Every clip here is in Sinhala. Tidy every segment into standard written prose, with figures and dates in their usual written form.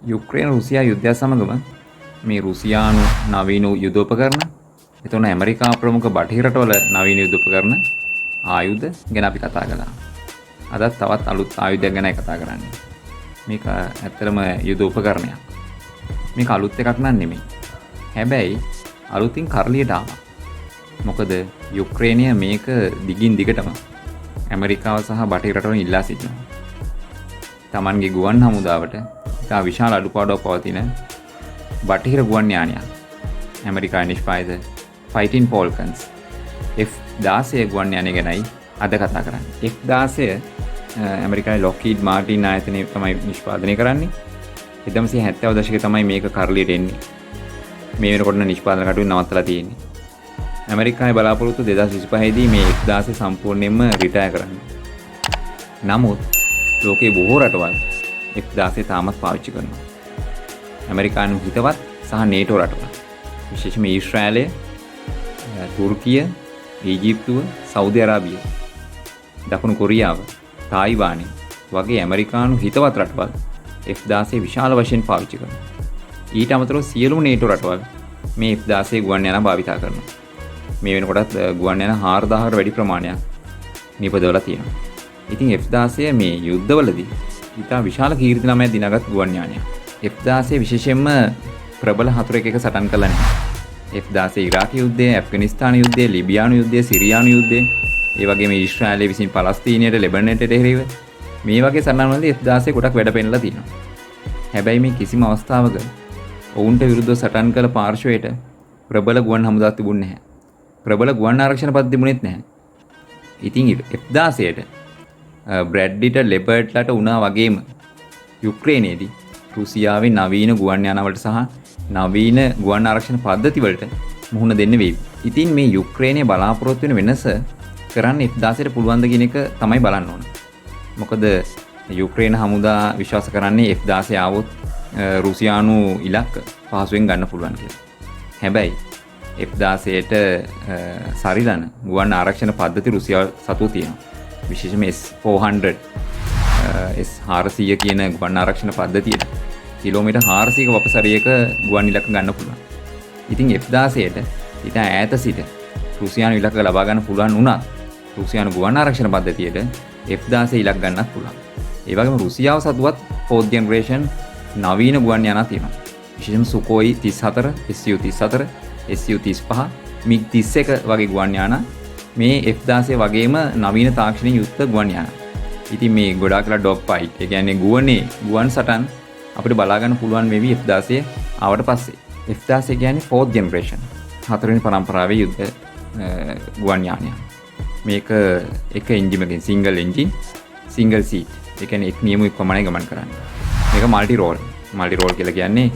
යුක්‍රේන රුසියා යුද්ධය සමගම මේ රුසියානු නවීන යුද්ධෝපකරණ, එතකොට ඇමරිකා ප්‍රමුඛ බටහිර රටවල නවීන යුද්ධෝපකරණ ආයුධ ගැන අපි කතා කළා. අදත් තවත් අලුත් ආයුධයක් ගැනයි කතා කරන්නේ. මේක ඇත්තටම යුද්ධෝපකරණයක්. මේක අලුත් එකක් නන් නෙමෙයි. හැබැයි අලුතින් කරලියට ආවා. මොකද යුක්‍රේනය මේක දිගින් දිගටම ඇමරිකාව සහ බටහිර රටවලින් ඉල්ලා සිටිනවා. තමන්ගේ ගුවන් හමුදාවට ඉතා විශාල අඩුපාඩුවක් පවතින බටහිර ගුවන් යානයක් ඇමරිකාවේ නිෂ්පාදිත ෆයිටින් ෆෝල්කන්ස් F-16 ගුවන් යානය ගැනයි අද කතා කරන්නේ. F-16 ඇමරිකාවේ ලොක්හීඩ් මාර්ටින් ආයතනය තමයි නිෂ්පාදනය කරන්නේ. 1970 දශකයේ තමයි මේක කරලියට එන්නේ. මේ වෙනකොට නිෂ්පාදන කටයුතු නවත්තලා තියෙන්නේ. ඇමරිකාවේ බලාපොරොත්තු 2025 දී මේ F-16 සම්පූර්ණයෙන්ම රිටයර් කරන්න. නමුත් ලෝකයේ බොහෝ රටවල් F-16 තාමත් පාවිච්චි කරනවා. ඇමරිකානු හිතවත් සහ නේටෝ රටවල්, විශේෂයෙන්ම ඊශ්‍රායලය, තුර්කිය, ඊජිප්තුව, සෞදි අරාබිය, දකුණු කොරියාව, තායිවානය වගේ ඇමරිකානු හිතවත් රටවල් F-16 විශාල වශයෙන් පාවිච්චි කරනවා. ඊට අමතරව සියලුම නේටෝ රටවල් මේ F-16 ගුවන් යාන භාවිතා කරනවා. මේ වෙනකොටත් ගුවන් යාන 4000කට වැඩි ප්‍රමාණයක් නිපදවලා තියෙනවා. ඉතින් F-16 මේ යුද්ධවලදී ඉතා විශාල කීර්ති නාමයක් දිනාගත් ගුවන් යානයක්. F-16 විශේෂයෙන්ම ප්‍රබල 4-1 සටන් කළා නේ. F-16 ඉරාක යුද්ධය, ඇෆ්ගනිස්තාන යුද්ධය, ලිබියානු යුද්ධය, සිරියානු යුද්ධය, ඒ වගේම ඊශ්‍රායලය විසින් පලස්තීනයට, ලෙබනනයට එරෙහිව මේ වගේ සටන් වලදී F-16 ගොඩක් වැඩ පෙන්නලා තියෙනවා. හැබැයි මේ කිසිම අවස්ථාවක ඔවුන්ට විරුද්ධව සටන් කළ පාර්ශවයට ප්‍රබල ගුවන් හමුදාවක් තිබුණේ නැහැ. ප්‍රබල ගුවන් ආරක්ෂණ පද්ධති තිබුණෙත් නැහැ. ඉතින් F-16ට බ්‍රැඩ්ලිට ලෙපර්ඩ්ලට වුණා වගේම යුක්‍රේනයේදී රුසියාවේ නවීන ගුවන් යානවලට සහ නවීන ගුවන් ආරක්ෂණ පද්ධති වලට මුහුණ දෙන්න වෙයි. ඉතින් මේ යුක්‍රේනය බලාපොරොත්තු වෙන වෙනස කරන්න F-16ට පුළුවන් ද කියන එක තමයි බලන්න ඕන. මොකද යුක්‍රේන හමුදා විශ්වාස කරන්නේ F-16 ආවොත් රුසියානු ඉලක්ක පහසුවෙන් ගන්න පුළුවන් කියලා. හැබැයි F-16ට සරිලන ගුවන් ආරක්ෂණ පද්ධති රුසියාව සතුව තියෙනවා. විශේෂයෙන්ම S-400 S-400 කියන ගුවන් ආරක්ෂණ පද්ධතියට කිලෝමීටර් 400ක වපසරියක ගුවන් ඉලක්ක ගන්න පුළුවන්. ඉතින් F-16ට ඊට ඈත සිට රුසියානු ඉලක්ක ලබා ගන්න පුළුවන් වුණත් රුසියානු ගුවන් ආරක්ෂණ පද්ධතියට F-16 ඉලක්ක ගන්නත් පුළුවන්. ඒ වගේම රුසියාව සතුවත් 4th generation නවීන ගුවන් යාන තියෙනවා. විශේෂයෙන්ම සුකෝයි 34, Su-34, Su-35, MiG-31 වගේ ගුවන් යාන මේ F-16 වගේම නවීන තාක්ෂණික යුක්ත ගුවන් යාන. ඉතින් මේ ගොඩාක් වෙලා ඩොග් ෆයිට්, ඒ කියන්නේ ගුවන් සටන් අපිට බලා ගන්න පුළුවන් වෙවි F-16 ආවට පස්සේ. F-16 කියන්නේ 4th generation, හතරවෙනි පරම්පරාවේ යුද්ධ ගුවන් යානයක්. මේක එක එන්ජින් එකකින් සිංගල් එන්ජින්, සිංගල් සීට්. ඒ කියන්නේ එක් නියමුවෙක් පමණයි ගමන් කරන්නේ. මේක මල්ටි රෝල්. මල්ටි රෝල් කියලා කියන්නේ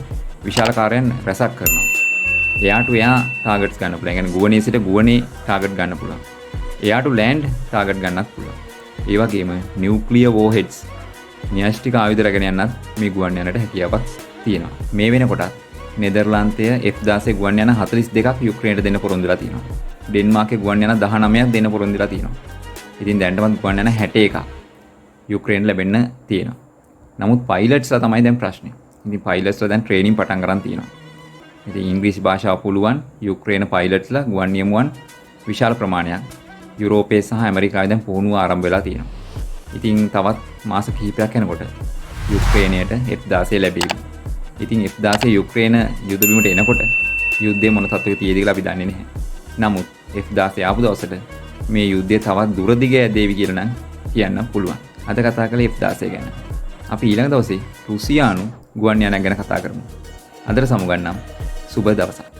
විශාල කාර්යයන් රැසක් කරනවා. එයා ටු එයා ටාගට්ස් ගන්න පුළුවන්. يعني ගුවනේ සිට ගුවනේ ටාගට් ගන්න පුළුවන්. එයා ටු ලෑන්ඩ් ටාගට් ගන්නත් පුළුවන්. ඒ වගේම නියුක්ලියර් වෝහෙඩ්ස්, න්‍යෂ්ටික ආයුධ රැගෙන යන්නත් මේ ගුවන් යානට හැකියාවක් තියෙනවා. මේ වෙනකොට නෙදර්ලාන්තය F-16 ගුවන් යාන 42ක් යුක්‍රේනයට දෙන්න පොරොන්දු වෙලා තියෙනවා. ඩෙන්මාර්කේ ගුවන් යාන 19ක් දෙන්න පොරොන්දු වෙලා තියෙනවා. ඉතින් දැනටමත් ගුවන් යාන 61ක් යුක්‍රේනට ලැබෙන්න තියෙනවා. නමුත් පයිලට්ස්ලා තමයි දැන් ප්‍රශ්නේ. ඉතින් පයිලට්ස්ලා දැන් ට්‍රේනින් පටන් ගන්න තියෙනවා. ඉතින් ඉංග්‍රීසි භාෂාව පුළුවන් යුක්‍රේන පයිලට්ස්ලා ගුවන් නියමුවන් විශාල ප්‍රමාණයක් යුරෝපයේ සහ ඇමරිකාවේ දැන් පුහුණුව ආරම්භ වෙලා තියෙනවා. ඉතින් තවත් මාස කිහිපයක් යනකොට යුක්‍රේනයට F-16 ලැබෙවි. ඉතින් F-16 යුක්‍රේන යුද බිමට එනකොට යුද්ධය මොන තත්ත්වයක තියෙයිද කියලා අපි දන්නේ නැහැ. නමුත් F-16 ආපු දවසට මේ යුද්ධය තවත් දුරදිග යදේවි කියලා නම් කියන්න පුළුවන්. අද කතා කළේ F-16 ගැන. අපි ඊළඟ දවසේ රුසියානු ගුවන් යානයක් ගැන කතා කරමු. අදට සමුගන්නම්. සුබ දවසක්.